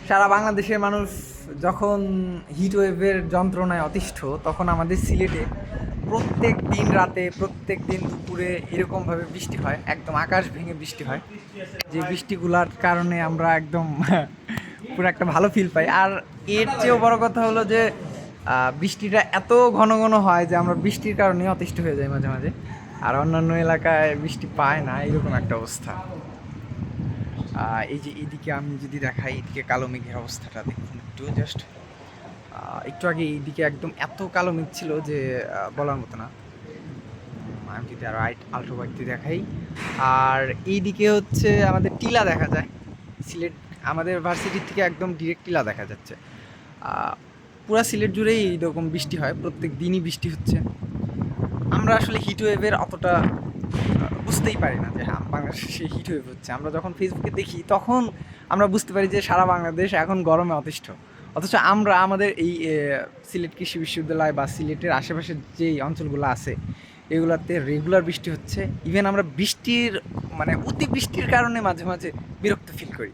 সারা বাংলাদেশের মানুষ যখন হিট ওয়েভের যন্ত্রণায় অতিষ্ঠ, তখন আমাদের সিলেটে প্রত্যেক দিন রাতে, প্রত্যেক দিন দুপুরে এরকমভাবে বৃষ্টি হয়, একদম আকাশ ভেঙে বৃষ্টি হয়। যে বৃষ্টিগুলার কারণে আমরা একদম পুরো একটা ভালো ফিল পাই। আর এর চেয়েও বড় কথা হলো যে বৃষ্টিটা এত ঘন ঘন হয় যে আমরা বৃষ্টির কারণে অতিষ্ঠ হয়ে যাই মাঝে মাঝে। আর অন্যান্য এলাকায় বৃষ্টি পায় না, এরকম একটা অবস্থা। এই যে এইদিকে আমি যদি দেখাই, এইদিকে কালো মেঘের অবস্থাটা দেখুন একটু জাস্ট। একটু আগে এইদিকে একদম এত কালো মেঘ ছিল যে বলার মতো না। আমি যদি আরও আল্ট্রা ওয়াইড দিয়ে দেখাই, আর এইদিকে হচ্ছে আমাদের টিলা দেখা যায়। সিলেট আমাদের ভার্সিটির থেকে একদম ডিরেক্ট টিলা দেখা যাচ্ছে। পুরা সিলেট জুড়েই এইরকম বৃষ্টি হয়, প্রত্যেক দিনই বৃষ্টি হচ্ছে। আমরা আসলে হিট ওয়েভের অতটা বুঝতেই পারি না যে হ্যাঁ বাংলাদেশে হিট ওয়েভ হচ্ছে। আমরা যখন ফেসবুকে দেখি তখন আমরা বুঝতে পারি যে সারা বাংলাদেশ এখন গরমে অতিষ্ঠ। অথচ আমরা আমাদের এই সিলেট কৃষি বিশ্ববিদ্যালয় বা সিলেটের আশেপাশের যেই অঞ্চলগুলো আছে এগুলোতে রেগুলার বৃষ্টি হচ্ছে। ইভেন আমরা বৃষ্টির মানে অতি বৃষ্টির কারণে মাঝে মাঝে বিরক্ত ফিল করি।